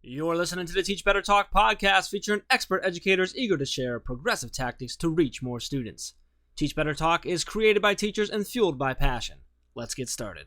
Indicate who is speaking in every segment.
Speaker 1: You're listening to the Teach Better Talk podcast featuring expert educators eager to share progressive tactics to reach more students. Teach Better Talk is created by teachers and fueled by passion. Let's get started.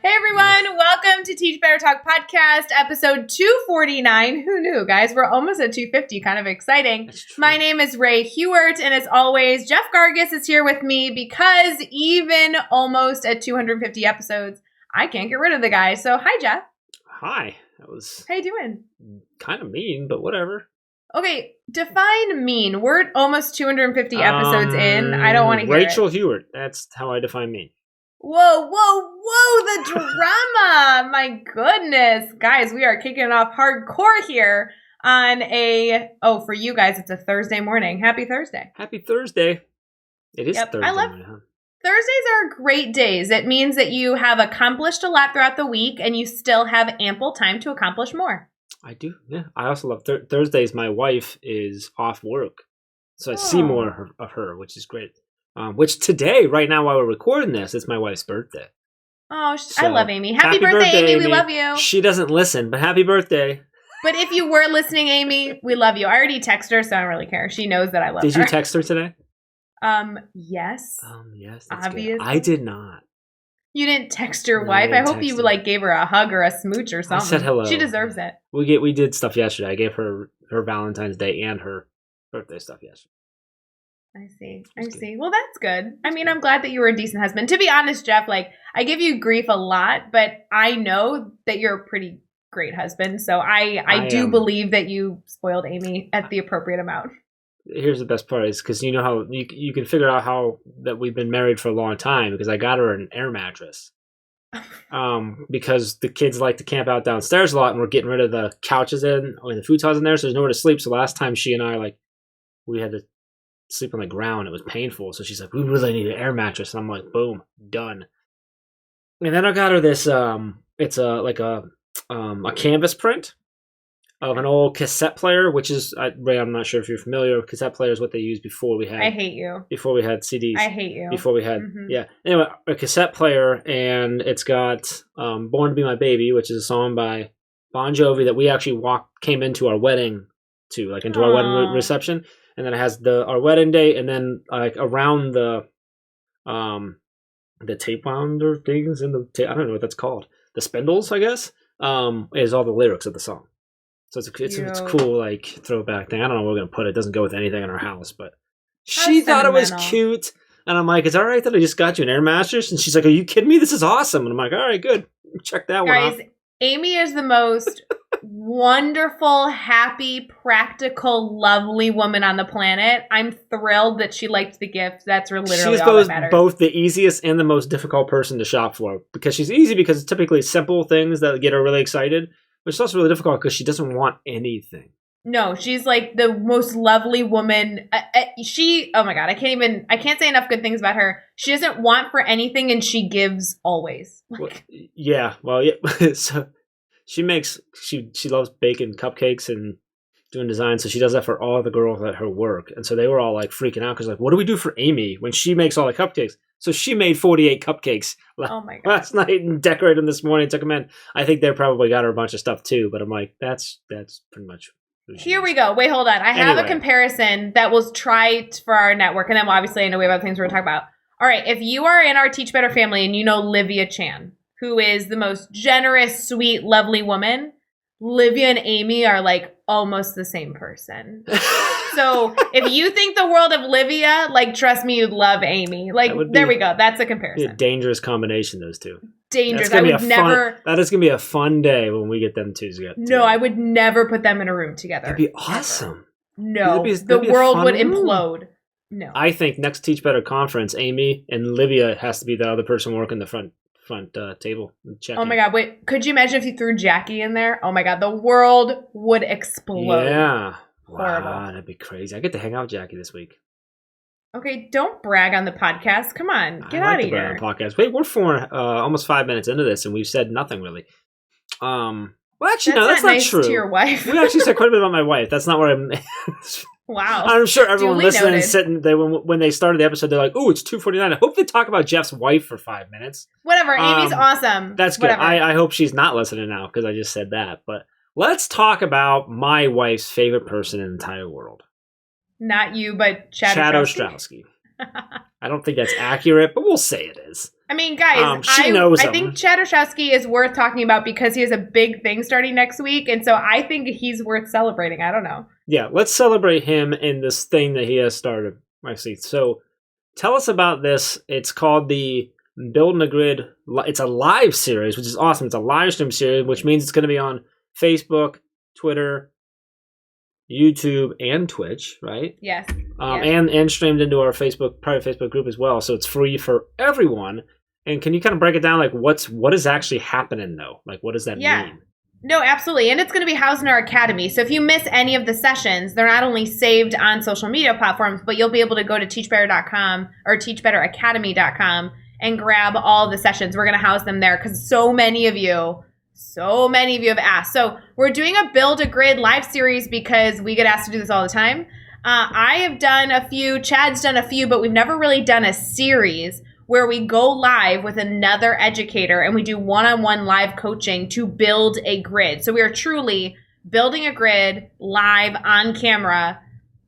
Speaker 2: Hey everyone, welcome to Teach Better Talk podcast, episode 249. Who knew, guys? We're almost at 250, kind of exciting. My name is Ray Hewart, and as always, Jeff Gargis is here with me because even almost at 250 episodes, I can't get rid of the guy. So, hi, Jeff.
Speaker 1: Hi. That was
Speaker 2: How you doing?
Speaker 1: kind of mean, but whatever.
Speaker 2: Okay, define mean. We're almost 250 episodes in. I don't want to hear
Speaker 1: Rachel
Speaker 2: it.
Speaker 1: Hewart. That's how I define mean.
Speaker 2: Whoa, the drama. My goodness. Guys, we are kicking off hardcore here on for you guys, it's a Thursday morning. Happy Thursday.
Speaker 1: Happy Thursday. It is Thursday.
Speaker 2: I love
Speaker 1: morning, huh?
Speaker 2: Thursdays are great days. It means that you have accomplished a lot throughout the week and you still have ample time to accomplish more.
Speaker 1: I do, yeah. I also love Thursdays. My wife is off work, so I see more of her, which is great. Which today, right now, while we're recording this, it's my wife's birthday.
Speaker 2: Oh,
Speaker 1: So,
Speaker 2: I love Amy. Happy birthday, Amy. We love you.
Speaker 1: She doesn't listen, but happy birthday.
Speaker 2: But if you were listening, Amy, we love you. I already texted her, so I don't really care. She knows that I love her.
Speaker 1: Did you text her today?
Speaker 2: Yes.
Speaker 1: Yes. That's
Speaker 2: Obviously.
Speaker 1: good. I did not.
Speaker 2: You didn't text your
Speaker 1: No,
Speaker 2: wife.
Speaker 1: I
Speaker 2: I hope
Speaker 1: didn't
Speaker 2: you
Speaker 1: text her.
Speaker 2: gave her a hug or a smooch or something.
Speaker 1: I said hello.
Speaker 2: She deserves it.
Speaker 1: We did stuff yesterday. I gave her Valentine's Day and her birthday stuff yesterday.
Speaker 2: I see.
Speaker 1: That's
Speaker 2: I see. Well, that's good. I mean, I'm glad that you were a decent husband. To be honest, Jeff, I give you grief a lot, but I know that you're a pretty great husband. So I do believe that you spoiled Amy at the appropriate amount.
Speaker 1: Here's the best part is because you know how you can figure out how that we've been married for a long time because I got her an air mattress. Because the kids like to camp out downstairs a lot and we're getting rid of the couches and the futons in there, so there's nowhere to sleep. So last time she and I we had to sleep on the ground. It was painful. So she's like, we really need an air mattress. And I'm like, boom, done. And then I got her this, it's a canvas print of an old cassette player, which is, Ray, I'm not sure if you're familiar. Cassette player is what they used before we had.
Speaker 2: I hate you.
Speaker 1: Before we had CDs.
Speaker 2: I hate you.
Speaker 1: Before we had, yeah. Anyway, a cassette player, and it's got Born to Be My Baby, which is a song by Bon Jovi that we actually came into our wedding to, into our wedding reception. And then it has our wedding date, and then around the tape winder things in I don't know what that's called. The spindles, I guess, is all the lyrics of the song. So it's a cool throwback thing. I don't know where we're gonna put it. It doesn't go with anything in our house, but she thought it was cute, and I'm like, "Is it all right that I just got you an air mattress?" And she's like, "Are you kidding me? This is awesome!" And I'm like, "All right, good. Check that one off."
Speaker 2: Guys, Amy is the most wonderful, happy, practical, lovely woman on the planet. I'm thrilled that she liked the gift. That's literally
Speaker 1: she's
Speaker 2: all that matters.
Speaker 1: Both the easiest and the most difficult person to shop for because she's easy because it's typically simple things that get her really excited, but it's also really difficult because she doesn't want anything.
Speaker 2: No, she's the most lovely woman. Oh my God, I can't say enough good things about her. She doesn't want for anything and she gives always.
Speaker 1: Yeah. So she loves baking cupcakes and doing design. So she does that for all the girls at her work. And so they were all freaking out because what do we do for Amy when she makes all the cupcakes? So she made 48 cupcakes last night and decorated them this morning. Took them in. I think they probably got her a bunch of stuff too. But I'm like, that's pretty much.
Speaker 2: Here we go. Wait, hold on. I have a comparison that was tried for our network. And then obviously I know we have other things we're going to talk about. All right. If you are in our Teach Better family and you know Livia Chan, who is the most generous, sweet, lovely woman, Livia and Amy are almost the same person. So if you think the world of Livia, trust me, you'd love Amy. There we go. That's a comparison.
Speaker 1: A dangerous combination, those two.
Speaker 2: Dangerous. I would never.
Speaker 1: That is going to be a fun day when we get them two together.
Speaker 2: No, I would never put them in a room together.
Speaker 1: That'd be awesome.
Speaker 2: No, the world would implode. No.
Speaker 1: I think next Teach Better conference, Amy and Livia has to be the other person working the front table.
Speaker 2: Oh my God, wait. Could you imagine if you threw Jackie in there? Oh my God, the world would explode.
Speaker 1: Yeah.
Speaker 2: Horrible.
Speaker 1: Wow, that'd be crazy. I get to hang out with Jackie this week.
Speaker 2: Okay, don't brag on the podcast. Come on, get out of here.
Speaker 1: Podcast. Wait, we're almost 5 minutes into this, and we've said nothing really. Well, actually, that's not
Speaker 2: nice
Speaker 1: true.
Speaker 2: To your wife.
Speaker 1: We actually said quite a bit about my wife. That's not where I'm.
Speaker 2: Wow.
Speaker 1: I'm sure everyone
Speaker 2: Duly
Speaker 1: listening
Speaker 2: noted.
Speaker 1: is sitting. When they started the episode, they're like, "Oh, it's 2:49." I hope they talk about Jeff's wife for 5 minutes.
Speaker 2: Whatever. Amy's awesome.
Speaker 1: That's good.
Speaker 2: Whatever.
Speaker 1: I hope she's not listening now because I just said that. But let's talk about my wife's favorite person in the entire world.
Speaker 2: Not you, but Chad
Speaker 1: Ostrowski. I don't think that's accurate, but we'll say it is.
Speaker 2: I mean, guys,
Speaker 1: she knows
Speaker 2: I think Chad Ostrowski is worth talking about because he has a big thing starting next week, and so I think he's worth celebrating. I don't know. Yeah,
Speaker 1: let's celebrate him in this thing that he has started. I see. So tell us about this. It's called the Building a Grid. It's a live series, which is awesome. It's a live stream series, which means it's going to be on Facebook, Twitter, YouTube, and Twitch, right?
Speaker 2: Yes.
Speaker 1: And streamed into our private Facebook group as well. So it's free for everyone. And can you kind of break it down? Like, what is actually happening, though? Like, what does that mean?
Speaker 2: No, absolutely. And it's going to be housed in our academy. So if you miss any of the sessions, they're not only saved on social media platforms, but you'll be able to go to teachbetter.com or teachbetteracademy.com and grab all the sessions. We're going to house them there because so many of you have asked. So we're doing a Build a Grid live series because we get asked to do this all the time. I have done a few, Chad's done a few, but we've never really done a series where we go live with another educator and we do one-on-one live coaching to build a grid. So we are truly building a grid live on camera,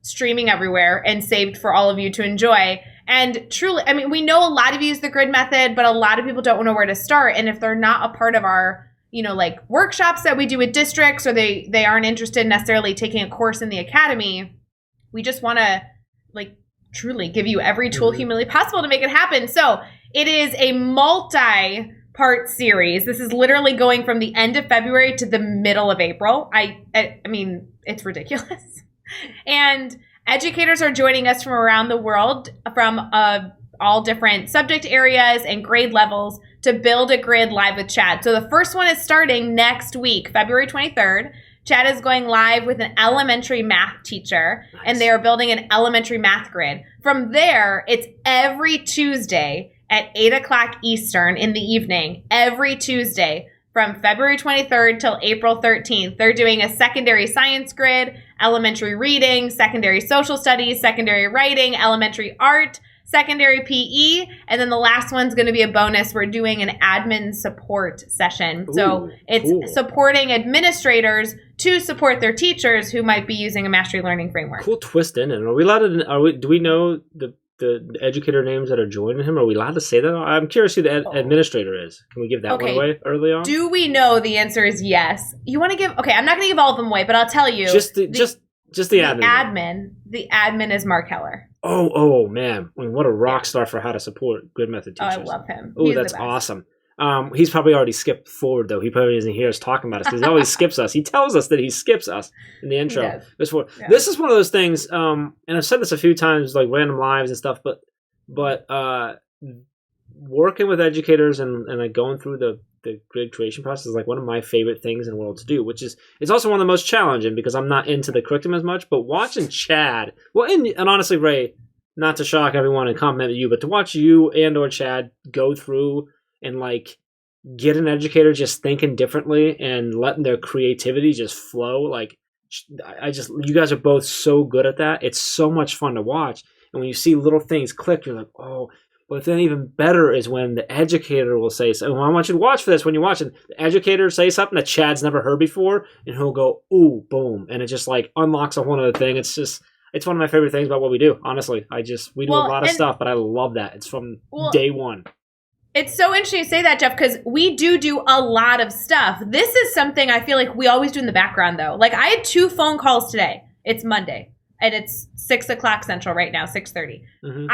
Speaker 2: streaming everywhere and saved for all of you to enjoy. And truly, I mean, we know a lot of you use the grid method, but a lot of people don't know where to start. And if they're not a part of our, like workshops that we do with districts, or they aren't interested in necessarily taking a course in the academy, we just want to truly give you every tool humanly possible to make it happen. So it is a multi-part series. This is literally going from the end of February to the middle of April. I mean, it's ridiculous. And educators are joining us from around the world, from all different subject areas and grade levels, to build a grid live with Chad. So the first one is starting next week, February 23rd. Chad is going live with an elementary math teacher, and they are building an elementary math grid. From there, it's every Tuesday at 8 o'clock Eastern in the evening, every Tuesday from February 23rd till April 13th. They're doing a secondary science grid, elementary reading, secondary social studies, secondary writing, elementary art, secondary PE, and then the last one's going to be a bonus. We're doing an admin support session. So it's supporting administrators to support their teachers who might be using a mastery learning framework.
Speaker 1: Cool twist in it. Are we allowed to? Do we know the educator names that are joining him? Are we allowed to say that? I'm curious who the administrator is. Can we give that one away early on?
Speaker 2: Do we know? The answer is yes. You want to give? Okay, I'm not going to give all of them away, but I'll tell you.
Speaker 1: Just the admin.
Speaker 2: The admin is Mark Heller.
Speaker 1: Oh man! I mean, what a rock star for how to support grid method teachers.
Speaker 2: Oh, I love him.
Speaker 1: Oh, that's awesome. He's probably already skipped forward though. He probably doesn't hear us talking about us because he always skips us. He tells us that he skips us in the intro. This is one of those things. And I've said this a few times, like random lives and stuff. But working with educators and like going through the grid creation process is like one of my favorite things in the world to do, which is it's also one of the most challenging because I'm not into the curriculum as much. But watching Chad, and honestly, Ray, not to shock everyone and compliment you, but to watch you and or Chad go through and like get an educator just thinking differently and letting their creativity just flow. Like you guys are both so good at that. It's so much fun to watch. And when you see little things click, you're like, oh. But then even better is when the educator will say, so I want you to watch for this when you're watching. The educator say something that Chad's never heard before, and he'll go, ooh, boom. And it just like unlocks a whole other thing. It's one of my favorite things about what we do, honestly. We do a lot of stuff, but I love that. It's from day one.
Speaker 2: It's so interesting to say that, Jeff, because we do a lot of stuff. This is something I feel like we always do in the background, though. Like I had 2 phone calls today. It's Monday. And it's 6 o'clock Central right now, 6:30. Mm-hmm.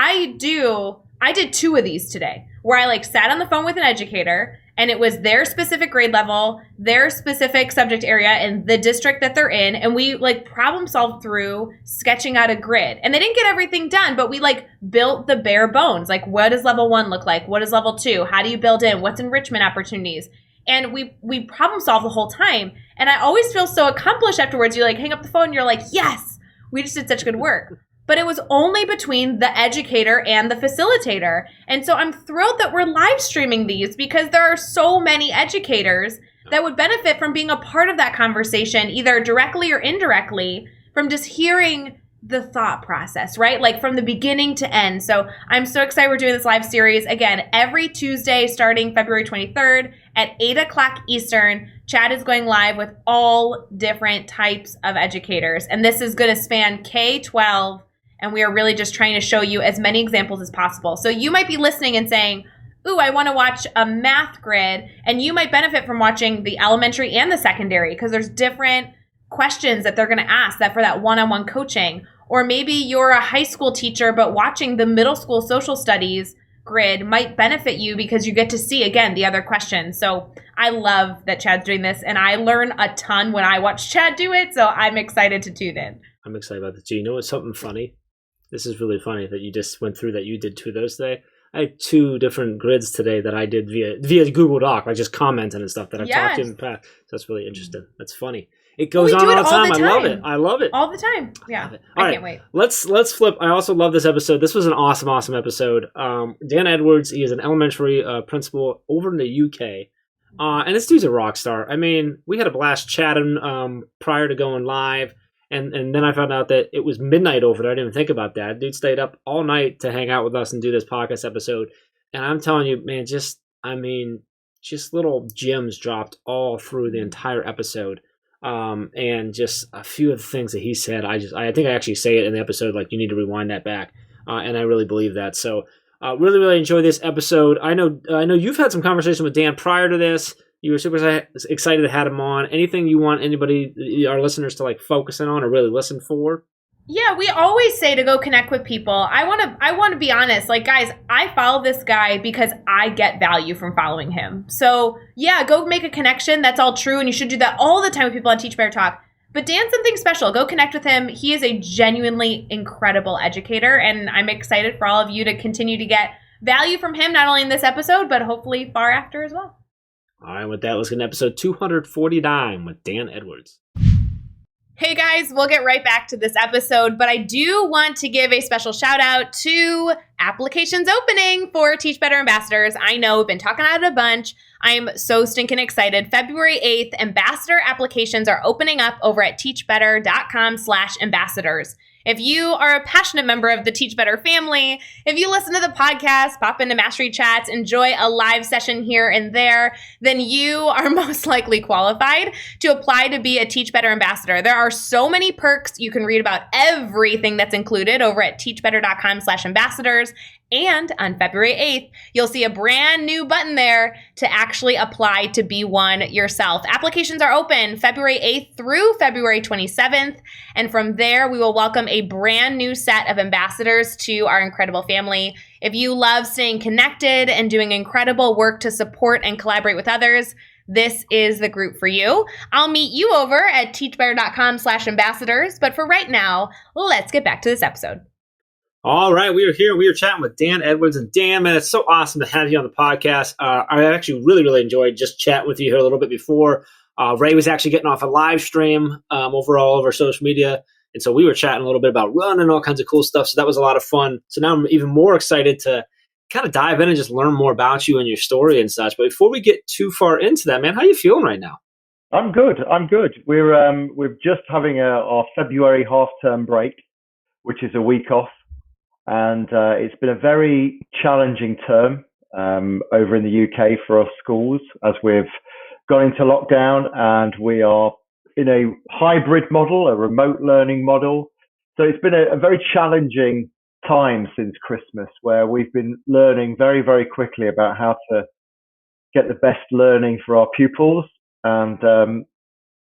Speaker 2: I did 2 of these today where I like sat on the phone with an educator and it was their specific grade level, their specific subject area and the district that they're in. And we like problem solved through sketching out a grid. And they didn't get everything done, but we like built the bare bones. Like what does level 1 look like? What is level 2? How do you build in? What's enrichment opportunities? And we problem solve the whole time. And I always feel so accomplished afterwards. You like hang up the phone and you're like, yes, we just did such good work. But it was only between the educator and the facilitator. And so I'm thrilled that we're live streaming these because there are so many educators that would benefit from being a part of that conversation, either directly or indirectly, from just hearing the thought process, right? Like from the beginning to end. So I'm so excited we're doing this live series. Again, every Tuesday starting February 23rd at 8 o'clock Eastern, Chad is going live with all different types of educators. And this is going to span K-12. And we are really just trying to show you as many examples as possible. So you might be listening and saying, ooh, I want to watch a math grid. And you might benefit from watching the elementary and the secondary because there's different questions that they're going to ask that for that one-on-one coaching. Or maybe you're a high school teacher, but watching the middle school social studies grid might benefit you because you get to see, again, the other questions. So I love that Chad's doing this, and I learn a ton when I watch Chad do it. So I'm excited to tune in.
Speaker 1: I'm excited about this. Do you know what's something funny? This is really funny that you just went through that. You did 2 of those today. I had 2 different grids today that I did via Google Doc, like just commenting and stuff that I've talked to in the past. So that's really interesting. That's funny. It goes on all the time. I love it. I love it.
Speaker 2: All the time. Yeah. I can't wait.
Speaker 1: Let's flip. I also love this episode. This was an awesome episode. Dan Edwards, he is an elementary principal over in the UK. And this dude's a rock star. I mean, we had a blast chatting prior to going live. And then I found out that it was midnight over there. I didn't even think about that. Dude stayed up all night to hang out with us and do this podcast episode. And I'm telling you, man, just little gems dropped all through the entire episode. And just a few of the things that he said, I think I actually say it in the episode, like you need to rewind that back. And I really believe that. So, really enjoy this episode. I know you've had some conversation with Dan prior to this. You were super excited to have him on. Anything you want our listeners to like focus in on or really listen for?
Speaker 2: Yeah, we always say to go connect with people. I want to be honest. Like, guys, I follow this guy because I get value from following him. So, yeah, go make a connection. That's all true. And you should do that all the time with people on Teach Better Talk. But Dan's something special. Go connect with him. He is a genuinely incredible educator. And I'm excited for all of you to continue to get value from him, not only in this episode, but hopefully far after as well.
Speaker 1: All right, with that, let's get to episode 249 with Dan Edwards.
Speaker 2: Hey guys, we'll get right back to this episode, but I do want to give a special shout out to applications opening for Teach Better Ambassadors. I know we've been talking about it a bunch. I'm so stinking excited. February 8th, ambassador applications are opening up over at teachbetter.com/ambassadors. If you are a passionate member of the Teach Better family, if you listen to the podcast, pop into Mastery Chats, enjoy a live session here and there, then you are most likely qualified to apply to be a Teach Better ambassador. There are so many perks. You can read about everything that's included over at teachbetter.com/ambassadors. And on February 8th, you'll see a brand new button there to actually apply to be one yourself. Applications are open February 8th through February 27th. And from there, we will welcome a brand new set of ambassadors to our incredible family. If you love staying connected and doing incredible work to support and collaborate with others, this is the group for you. I'll meet you over at teachbetter.com/ambassadors. But for right now, let's get back to this episode.
Speaker 1: All right, we are here. We are chatting with Dan Edwards. And Dan, man, it's so awesome to have you on the podcast. I actually really enjoyed just chatting with you here a little bit before. Ray was actually getting off a live stream over all over social media. And so we were chatting a little bit about running and all kinds of cool stuff. So that was a lot of fun. So now I'm even more excited to kind of dive in and just learn more about you and your story and such. But before we get too far into that, man, how are you feeling right now?
Speaker 3: I'm good. We're just having our February half-term break, which is a week off. And it's been a very challenging term over in the UK for our schools as we've gone into lockdown, and we are in a hybrid model, a remote learning model. So it's been a very challenging time since Christmas, where we've been learning very, very quickly about how to get the best learning for our pupils. And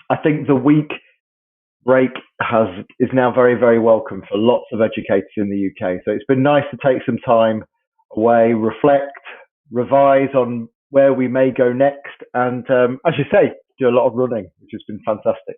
Speaker 3: I think the week break is now very, very welcome for lots of educators in the UK. So it's been nice to take some time away, reflect, revise on where we may go next, and as you say, do a lot of running, which has been fantastic.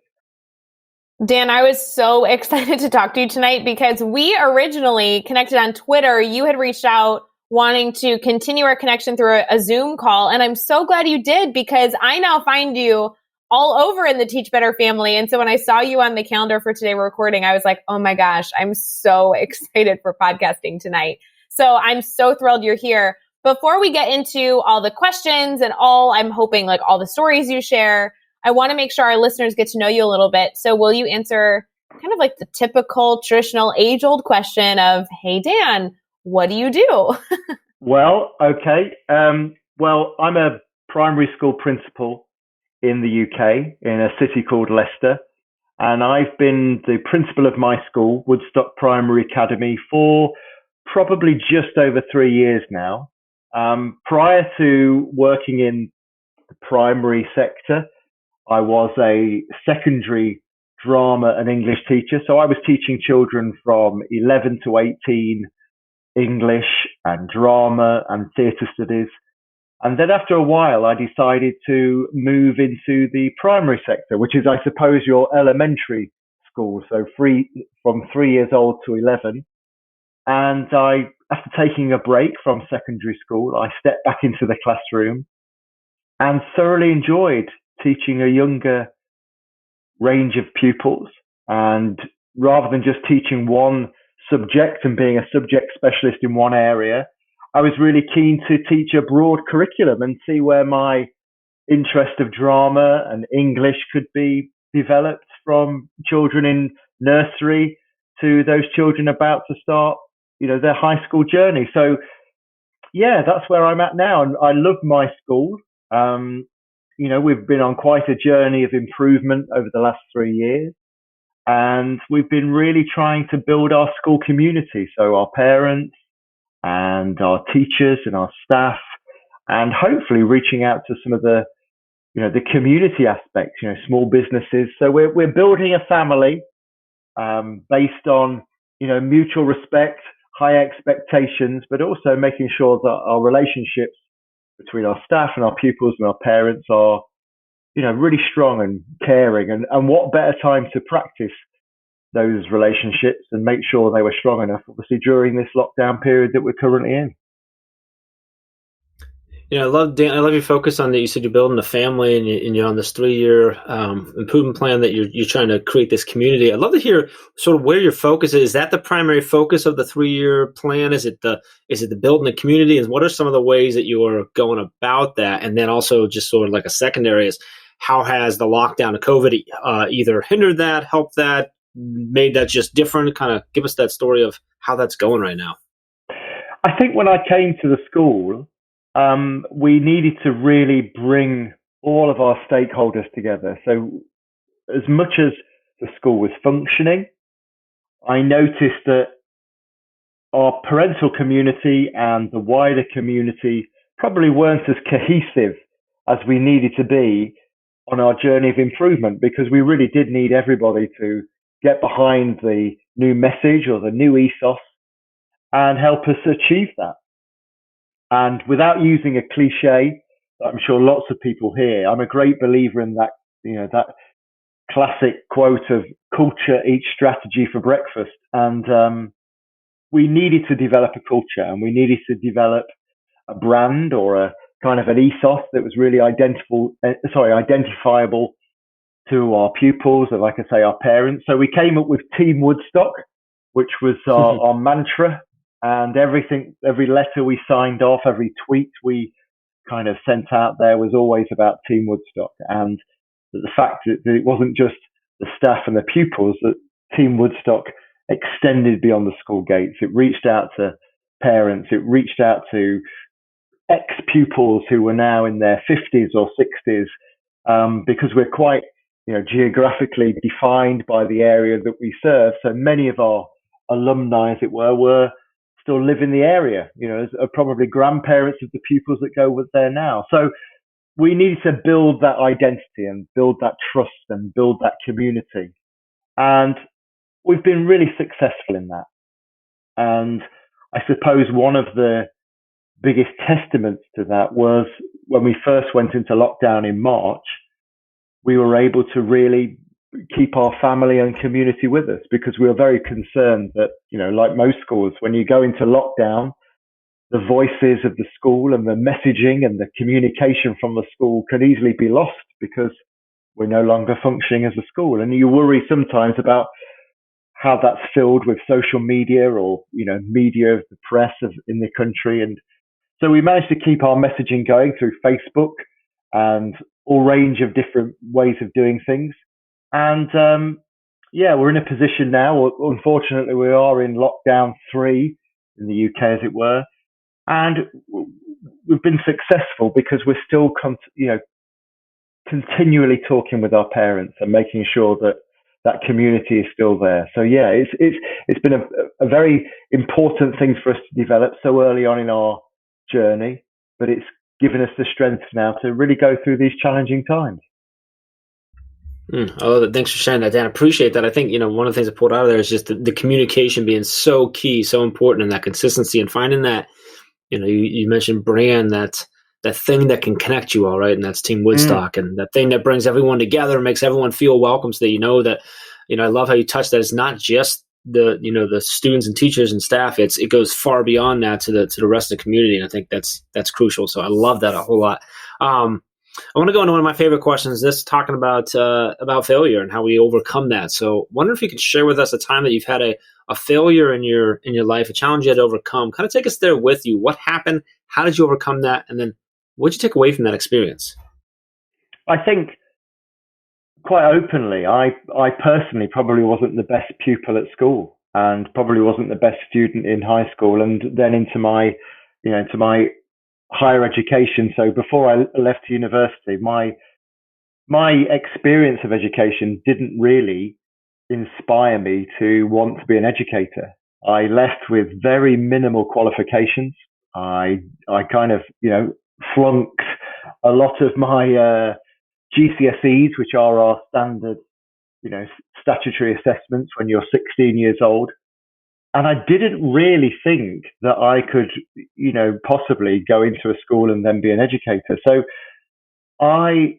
Speaker 2: Dan, I was so excited to talk to you tonight because we originally connected on Twitter. You had reached out wanting to continue our connection through a Zoom call, and I'm so glad you did because I now find you all over in the Teach Better family. And so when I saw you on the calendar for today we're recording, I was like, oh my gosh, I'm so excited for podcasting tonight. So I'm so thrilled you're here. Before we get into all the questions and I'm hoping like all the stories you share, I want to make sure our listeners get to know you a little bit. So will you answer kind of like the typical traditional age-old question of, hey, Dan, what do you do?
Speaker 3: Well, okay. Well, I'm a primary school principal in the UK in a city called Leicester. And I've been the principal of my school, Woodstock Primary Academy, for probably just over 3 years now. Prior to working in the primary sector, I was a secondary drama and English teacher. So I was teaching children from 11 to 18 English and drama and theatre studies. And then after a while, I decided to move into the primary sector, which is, I suppose, your elementary school. So from 3 years old to 11. And after taking a break from secondary school, I stepped back into the classroom and thoroughly enjoyed teaching a younger range of pupils. And rather than just teaching one subject and being a subject specialist in one area, I was really keen to teach a broad curriculum and see where my interest of drama and English could be developed from children in nursery to those children about to start, their high school journey. So yeah, that's where I'm at now. And I love my school. We've been on quite a journey of improvement over the last 3 years. And we've been really trying to build our school community. So our parents and our teachers and our staff, and hopefully reaching out to some of the community aspects, small businesses. So we're building a family based on, mutual respect, high expectations, but also making sure that our relationships between our staff and our pupils and our parents are, really strong and caring. And what better time to practice those relationships and make sure they were strong enough, obviously, during this lockdown period that we're currently in.
Speaker 1: I love your focus on that. You said you're building a family and you're on this 3-year improvement plan that you're trying to create this community. I'd love to hear sort of where your focus is. Is that the primary focus of the 3-year plan? Is it the building the community? And what are some of the ways that you're going about that? And then also just sort of like a secondary is, how has the lockdown of COVID either hindered that, helped that, made that just different? Kind of give us that story of how that's going right now.
Speaker 3: I think when I came to the school, we needed to really bring all of our stakeholders together. So as much as the school was functioning, I noticed that our parental community and the wider community probably weren't as cohesive as we needed to be on our journey of improvement, because we really did need everybody to get behind the new message or the new ethos and help us achieve that. And without using a cliche that I'm sure lots of people hear, I'm a great believer in that, that classic quote of culture eats strategy for breakfast. And we needed to develop a culture, and we needed to develop a brand or a kind of an ethos that was really identifiable to our pupils, and like I say, our parents. So we came up with Team Woodstock, which was our mantra. And every letter we signed off, every tweet we kind of sent out there was always about Team Woodstock. And the fact that it wasn't just the staff and the pupils, that Team Woodstock extended beyond the school gates. It reached out to parents. It reached out to ex-pupils who were now in their 50s or 60s, because we're quite, geographically defined by the area that we serve. So many of our alumni, as it were still live in the area, are probably grandparents of the pupils that go there now. So we needed to build that identity and build that trust and build that community. And we've been really successful in that. And I suppose one of the biggest testaments to that was when we first went into lockdown in March, we were able to really keep our family and community with us, because we were very concerned that, like most schools, when you go into lockdown, the voices of the school and the messaging and the communication from the school can easily be lost because we're no longer functioning as a school. And you worry sometimes about how that's filled with social media or, media of the press in the country. And So we managed to keep our messaging going through Facebook and all range of different ways of doing things. And yeah, we're in a position now. Unfortunately, we are in lockdown 3 in the UK, as it were, and we've been successful because we're still, continually talking with our parents and making sure that that community is still there. So yeah, it's been a very important thing for us to develop so early on in our journey, but it's given us the strength now to really go through these challenging times.
Speaker 1: I love it. Thanks for sharing that, Dan. I appreciate that. I think, one of the things I pulled out of there is just the communication being so key, so important, and that consistency and finding that, you mentioned brand, that thing that can connect you all, right? And that's Team Woodstock, and that thing that brings everyone together, makes everyone feel welcome, so that that, I love how you touched that. It's not just the students and teachers and staff. It goes far beyond that to the rest of the community. And I think that's crucial. So I love that a whole lot. I want to go into one of my favorite questions, this talking about failure and how we overcome that. So wonder if you could share with us a time that you've had a failure in your life, a challenge you had to overcome. Kind of take us there with you. What happened? How did you overcome that? And then what did you take away from that experience?
Speaker 3: I think quite openly, I personally probably wasn't the best pupil at school and probably wasn't the best student in high school and then into my higher education. So before I left university, my experience of education didn't really inspire me to want to be an educator. I left with very minimal qualifications. I kind of, flunked a lot of my GCSEs, which are our standard, statutory assessments when you're 16 years old. And I didn't really think that I could, possibly go into a school and then be an educator. So I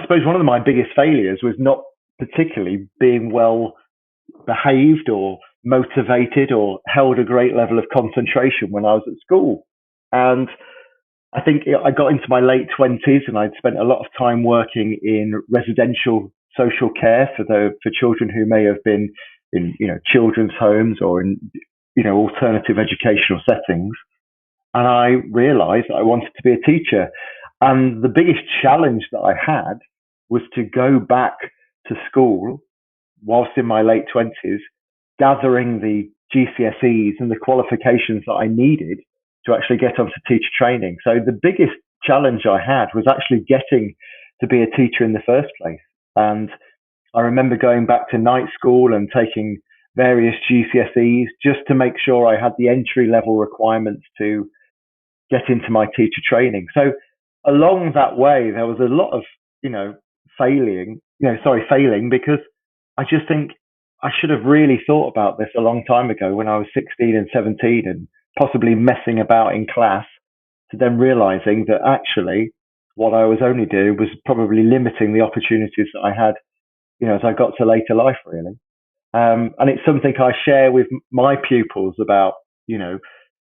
Speaker 3: suppose one of my biggest failures was not particularly being well behaved or motivated or held a great level of concentration when I was at school. And I think I got into my late 20s and I'd spent a lot of time working in residential social care for children who may have been in children's homes or in alternative educational settings. And I realized I wanted to be a teacher. And the biggest challenge that I had was to go back to school whilst in my late 20s, gathering the GCSEs and the qualifications that I needed to actually get onto teacher training. So the biggest challenge I had was actually getting to be a teacher in the first place. And I remember going back to night school and taking various GCSEs just to make sure I had the entry level requirements to get into my teacher training. So along that way, there was a lot of, failing because I just think I should have really thought about this a long time ago when I was 16 and 17 and possibly messing about in class, to then realizing that actually what I was only doing was probably limiting the opportunities that I had, as I got to later life, really. And it's something I share with my pupils about,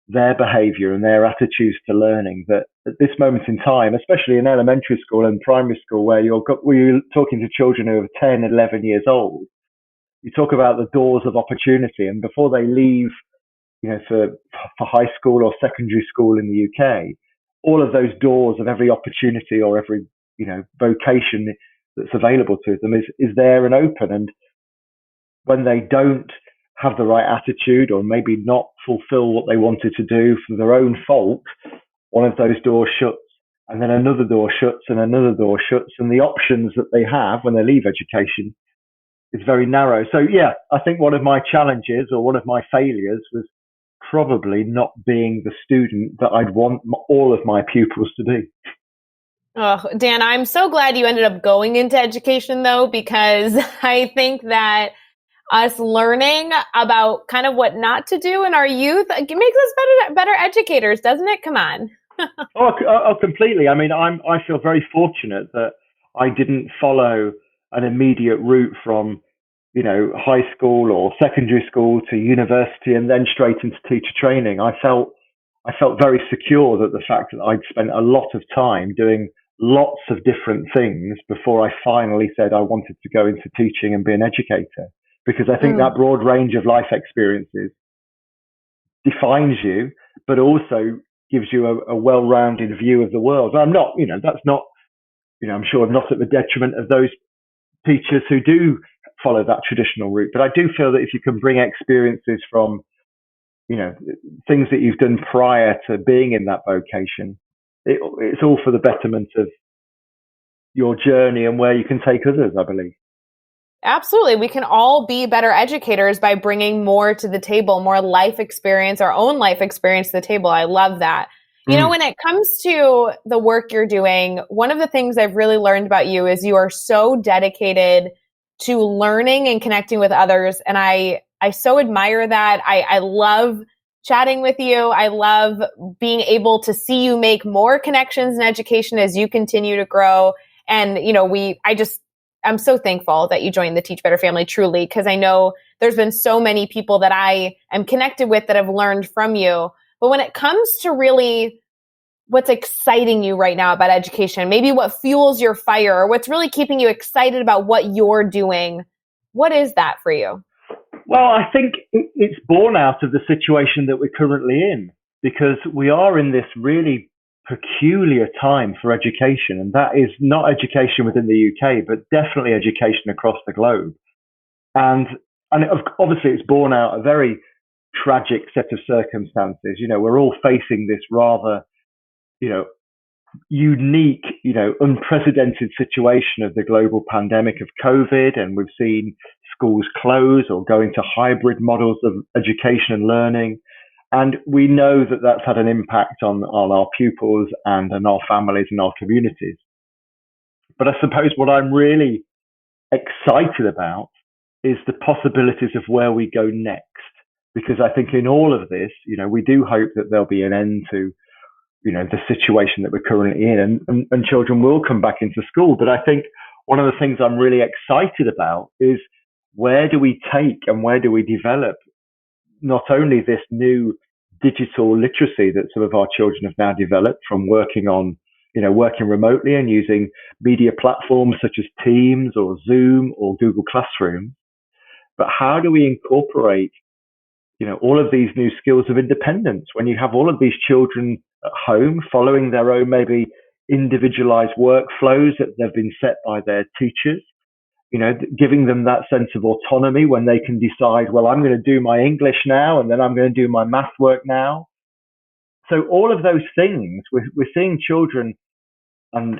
Speaker 3: their behavior and their attitudes to learning, that at this moment in time, especially in elementary school and primary school, where you're talking to children who are 10, 11 years old, you talk about the doors of opportunity. And before they leave, for high school or secondary school in the UK, all of those doors of every opportunity or every, vocation that's available to them is there and open. And when they don't have the right attitude or maybe not fulfill what they wanted to do for their own fault, one of those doors shuts and then another door shuts and another door shuts. And the options that they have when they leave education is very narrow. So yeah, I think one of my challenges or one of my failures was probably not being the student that I'd want all of my pupils to be.
Speaker 2: Oh, Dan, I'm so glad you ended up going into education though, because I think that us learning about kind of what not to do in our youth, it makes us better educators, doesn't it? Come on.
Speaker 3: Oh, completely. I mean, I feel very fortunate that I didn't follow an immediate route from, high school or secondary school to university and then straight into teacher training. I felt very secure that the fact that I'd spent a lot of time doing lots of different things before I finally said I wanted to go into teaching and be an educator. Because I think that broad range of life experiences defines you, but also gives you a well-rounded view of the world. I'm not, that's not, I'm sure not at the detriment of those teachers who do follow that traditional route. But I do feel that if you can bring experiences from, things that you've done prior to being in that vocation, it's all for the betterment of your journey and where you can take others, I believe.
Speaker 2: Absolutely. We can all be better educators by bringing more to the table, more life experience, our own life experience to the table. I love that. When it comes to the work you're doing, one of the things I've really learned about you is you are so dedicated to learning and connecting with others. And I so admire that. I love chatting with you. I love being able to see you make more connections in education as you continue to grow. And, I'm so thankful that you joined the Teach Better family, truly, because I know there's been so many people that I am connected with that have learned from you. But when it comes to really what's exciting you right now about education, maybe what fuels your fire or what's really keeping you excited about what you're doing, what is that for you?
Speaker 3: Well, I think it's born out of the situation that we're currently in, because we are in this really peculiar time for education, and that is not education within the UK, but definitely education across the globe. And obviously, it's borne out a very tragic set of circumstances. We're all facing this rather, unique, unprecedented situation of the global pandemic of COVID, and we've seen schools close or go into hybrid models of education and learning. And we know that that's had an impact on our pupils and on our families and our communities. But I suppose what I'm really excited about is the possibilities of where we go next. Because I think in all of this, we do hope that there'll be an end to, the situation that we're currently in, and children will come back into school. But I think one of the things I'm really excited about is where do we take and where do we develop not only this new digital literacy that some of our children have now developed from working remotely and using media platforms such as Teams or Zoom or Google Classroom, but how do we incorporate, all of these new skills of independence when you have all of these children at home following their own maybe individualized workflows that they've been set by their teachers, giving them that sense of autonomy when they can decide, well, I'm going to do my English now, and then I'm going to do my math work now. So all of those things, we're seeing children and,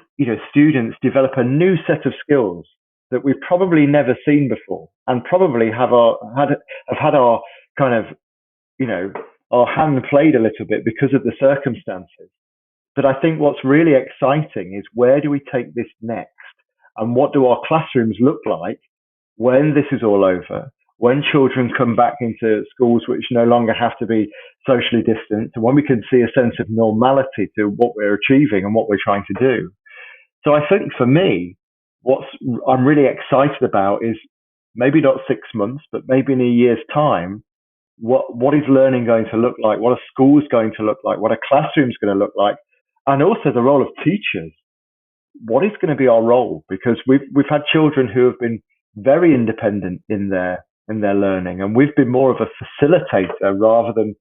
Speaker 3: students develop a new set of skills that we've probably never seen before, and probably have had our kind of, our hand played a little bit because of the circumstances. But I think what's really exciting is where do we take this next? And what do our classrooms look like when this is all over, when children come back into schools which no longer have to be socially distanced, and when we can see a sense of normality to what we're achieving and what we're trying to do. So I think for me, what I'm really excited about is maybe not 6 months, but maybe in a year's time, what is learning going to look like? What are schools going to look like? What are classrooms going to look like? And also the role of teachers. What is going to be our role? Because we've had children who have been very independent in their learning, and we've been more of a facilitator rather than,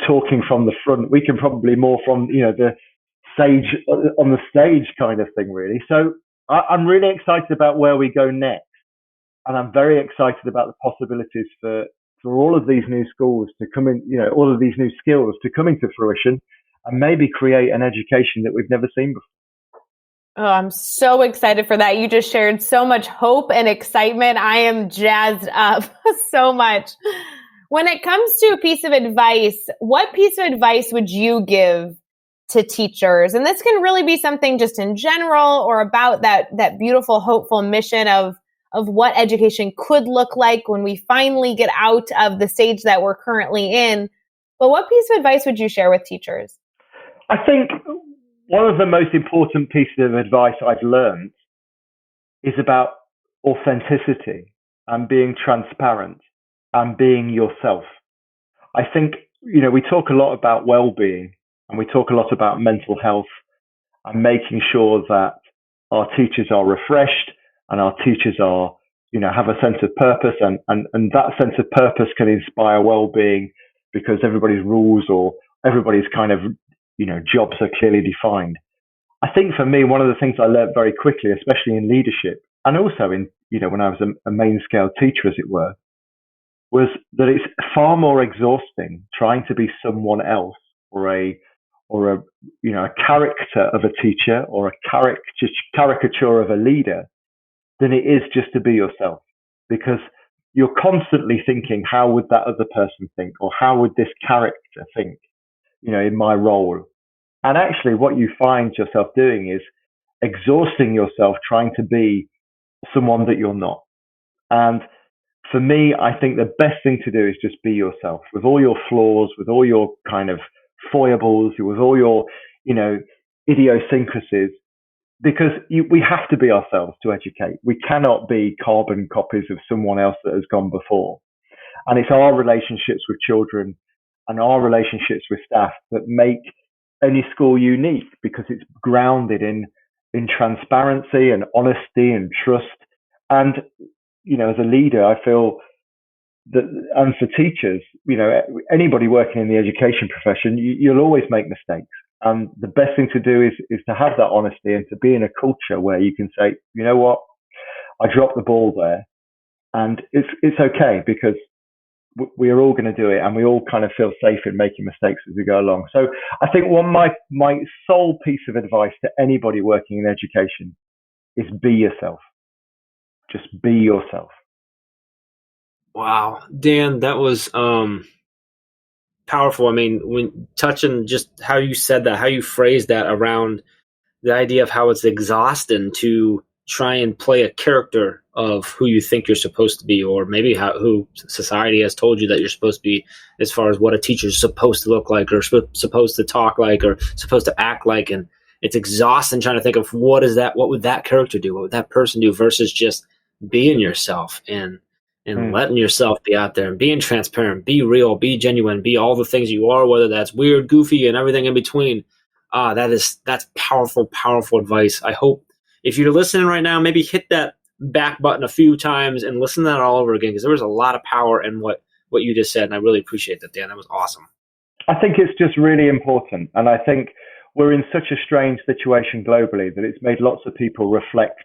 Speaker 3: talking from the front. We can probably more from, the sage on the stage kind of thing, really. So I'm really excited about where we go next, and I'm very excited about the possibilities for all of these new schools to come in, all of these new skills to come into fruition, and maybe create an education that we've never seen before.
Speaker 2: Oh, I'm so excited for that. You just shared so much hope and excitement. I am jazzed up so much. When it comes to a piece of advice, what piece of advice would you give to teachers? And this can really be something just in general or about that beautiful, hopeful mission of what education could look like when we finally get out of the stage that we're currently in. But what piece of advice would you share with teachers?
Speaker 3: I think one of the most important pieces of advice I've learned is about authenticity and being transparent and being yourself. I think, we talk a lot about well-being, and we talk a lot about mental health and making sure that our teachers are refreshed and our teachers are, have a sense of purpose, and that sense of purpose can inspire well-being because everybody's rules or everybody's kind of, jobs are clearly defined. I think for me, one of the things I learned very quickly, especially in leadership and also in, when I was a main scale teacher, as it were, was that it's far more exhausting trying to be someone else or a character of a teacher or a caricature of a leader than it is just to be yourself, because you're constantly thinking, how would that other person think, or how would this character think, in my role? And actually, what you find yourself doing is exhausting yourself trying to be someone that you're not. And for me, I think the best thing to do is just be yourself with all your flaws, with all your kind of foibles, with all your, idiosyncrasies, because we have to be ourselves to educate. We cannot be carbon copies of someone else that has gone before. And it's our relationships with children and our relationships with staff that make any school unique, because it's grounded in transparency and honesty and trust. And, as a leader, I feel that, and for teachers, anybody working in the education profession, you'll always make mistakes. And the best thing to do is to have that honesty and to be in a culture where you can say, you know what, I dropped the ball there, and it's okay, because we are all going to do it, and we all kind of feel safe in making mistakes as we go along. So I think my sole piece of advice to anybody working in education is be yourself. Just be yourself.
Speaker 1: Wow, Dan, that was powerful. I mean, when touching just how you said that, how you phrased that around the idea of how it's exhausting to try and play a character of who you think you're supposed to be, or maybe who society has told you that you're supposed to be, as far as what a teacher is supposed to look like, or supposed to talk like, or supposed to act like. And it's exhausting trying to think of what would that character do? What would that person do? Versus just being yourself and letting yourself be out there and being transparent, be real, be genuine, be all the things you are, whether that's weird, goofy, and everything in between. That's powerful, powerful advice. I hope if you're listening right now, maybe hit that back button a few times and listen to that all over again, because there was a lot of power in what you just said, and I really appreciate that, Dan. That was awesome.
Speaker 3: I think it's just really important, and I think we're in such a strange situation globally that it's made lots of people reflect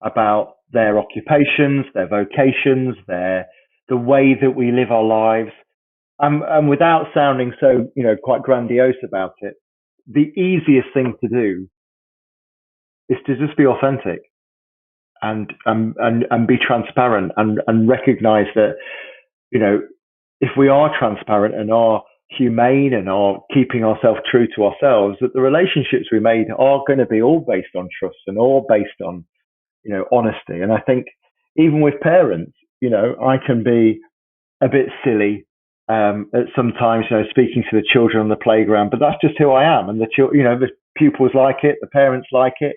Speaker 3: about their occupations, their vocations, the way that we live our lives, and without sounding so quite grandiose about it, the easiest thing to do is to just be authentic and be transparent, and recognize that, if we are transparent and are humane and are keeping ourselves true to ourselves, that the relationships we made are going to be all based on trust and all based on, honesty. And I think even with parents, I can be a bit silly at sometimes, speaking to the children on the playground, but that's just who I am. And the pupils like it, the parents like it.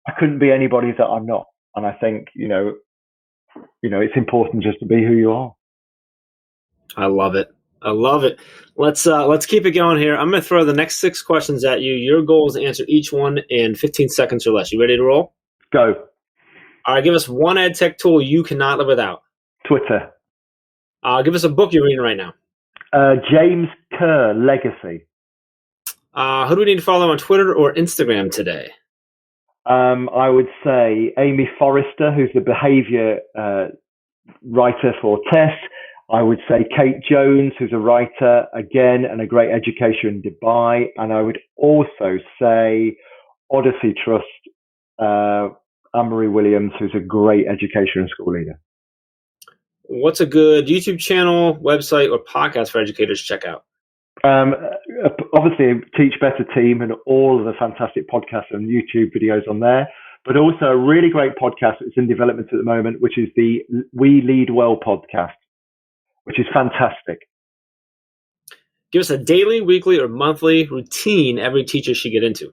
Speaker 3: I couldn't be anybody that I'm not. And I think, it's important just to be who you are.
Speaker 1: I love it. I love it. Let's keep it going here. I'm going to throw the next 6 questions at you. Your goal is to answer each one in 15 seconds or less. You ready to roll?
Speaker 3: Go.
Speaker 1: All right. Give us one ed tech tool you cannot live without.
Speaker 3: Twitter.
Speaker 1: Give us a book you're reading right now.
Speaker 3: James Kerr, Legacy.
Speaker 1: Who do we need to follow on Twitter or Instagram today?
Speaker 3: I would say Amy Forrester, who's the behavior writer for Tess. I would say Kate Jones, who's a writer, again, and a great educator in Dubai. And I would also say Odyssey Trust, Anne-Marie Williams, who's a great educator and school leader.
Speaker 1: What's a good YouTube channel, website, or podcast for educators to check out?
Speaker 3: Obviously, Teach Better Team and all of the fantastic podcasts and YouTube videos on there, but also a really great podcast that's in development at the moment, which is the We Lead Well podcast, which is fantastic.
Speaker 1: Give us a daily, weekly, or monthly routine every teacher should get into.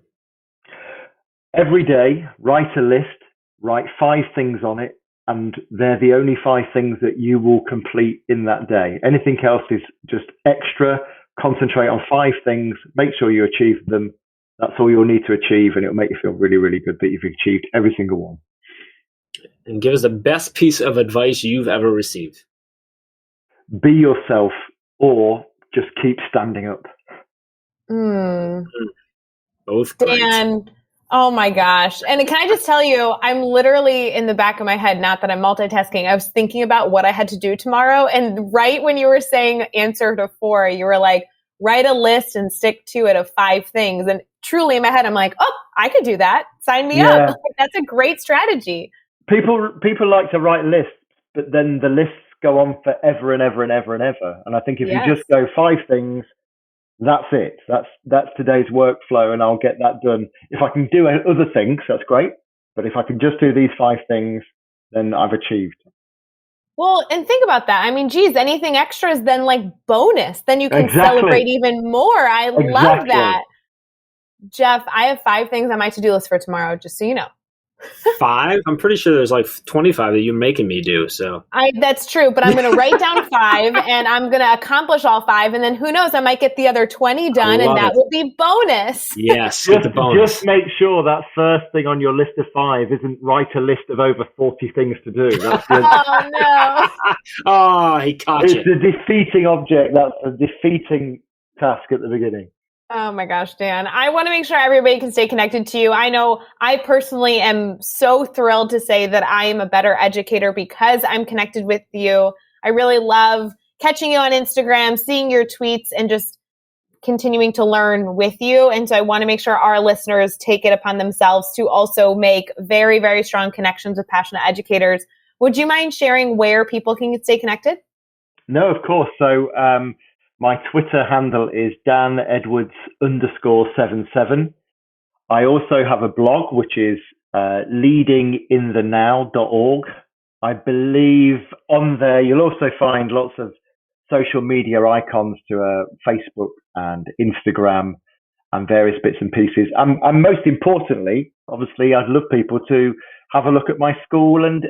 Speaker 3: Every day, write a list, write 5 things on it, and they're the only 5 things that you will complete in that day. Anything else is just extra. Concentrate on 5 things, make sure you achieve them. That's all you'll need to achieve, and it'll make you feel really, really good that you've achieved every single one.
Speaker 1: And give us the best piece of advice you've ever received.
Speaker 3: Be yourself, or just keep standing up.
Speaker 1: Both great.
Speaker 2: Dan, oh my gosh. And can I just tell you, I'm literally in the back of my head, not that I'm multitasking, I was thinking about what I had to do tomorrow. And right when you were saying answer to 4, you were like, write a list and stick to it of 5 things. And truly in my head, I'm like, oh, I could do that. Sign me up. That's a great strategy.
Speaker 3: People like to write lists, but then the lists go on forever and ever and ever and ever. And I think if you just go 5 things, that's it. That's today's workflow, and I'll get that done. If I can do other things, that's great. But if I can just do these 5 things, then I've achieved.
Speaker 2: Well, and think about that. I mean, geez, anything extra is then like bonus. Then you can celebrate even more. I love that. Jeff, I have 5 things on my to-do list for tomorrow, just so you know.
Speaker 1: 5? I'm pretty sure there's like 25 that you're making me do. So
Speaker 2: that's true, but I'm going to write down 5 and I'm going to accomplish all 5. And then who knows, I might get the other 20 done and that will be bonus.
Speaker 1: Yes, get the bonus.
Speaker 3: Just make sure that first thing on your list of 5 isn't write a list of over 40 things to do. That's
Speaker 2: oh, no.
Speaker 1: Oh, he caught you.
Speaker 3: It's a defeating object. That's a defeating task at the beginning.
Speaker 2: Oh my gosh, Dan. I want to make sure everybody can stay connected to you. I know I personally am so thrilled to say that I am a better educator because I'm connected with you. I really love catching you on Instagram, seeing your tweets, and just continuing to learn with you. And so I want to make sure our listeners take it upon themselves to also make very, very strong connections with passionate educators. Would you mind sharing where people can stay connected?
Speaker 3: No, of course. So, my Twitter handle is DanEdwards_77. I also have a blog, which is leadinginthe.now.org. I believe on there you'll also find lots of social media icons to Facebook and Instagram and various bits and pieces. And most importantly, obviously, I'd love people to have a look at my school and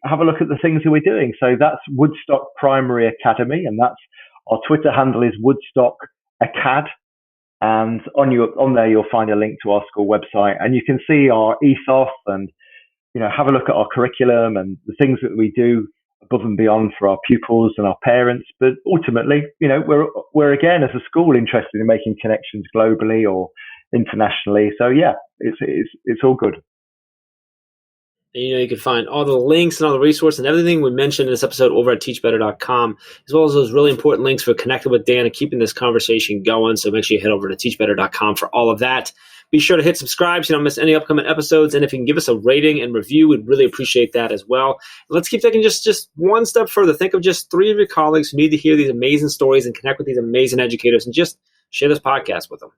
Speaker 3: have a look at the things that we're doing. So that's Woodstock Primary Academy, and that's our Twitter handle is Woodstock Acad, and on there you'll find a link to our school website, and you can see our ethos and have a look at our curriculum and the things that we do above and beyond for our pupils and our parents. But ultimately, we're again as a school interested in making connections globally or internationally. So yeah, it's all good.
Speaker 1: And, you can find all the links and all the resources and everything we mentioned in this episode over at teachbetter.com, as well as those really important links for connecting with Dan and keeping this conversation going. So make sure you head over to teachbetter.com for all of that. Be sure to hit subscribe so you don't miss any upcoming episodes. And if you can give us a rating and review, we'd really appreciate that as well. And let's keep taking just one step further. Think of just 3 of your colleagues who need to hear these amazing stories and connect with these amazing educators, and just share this podcast with them.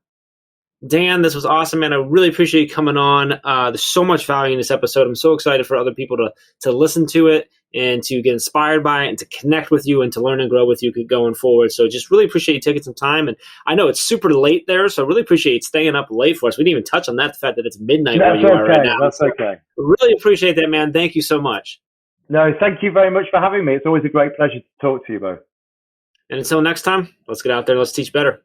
Speaker 1: Dan, this was awesome, man. I really appreciate you coming on. There's so much value in this episode. I'm so excited for other people to listen to it and to get inspired by it and to connect with you and to learn and grow with you going forward. So just really appreciate you taking some time. And I know it's super late there, so I really appreciate you staying up late for us. We didn't even touch on that, the fact that it's midnight where you are right now.
Speaker 3: That's okay.
Speaker 1: Really appreciate that, man. Thank you so much.
Speaker 3: No, thank you very much for having me. It's always a great pleasure to talk to you both.
Speaker 1: And until next time, let's get out there and let's teach better.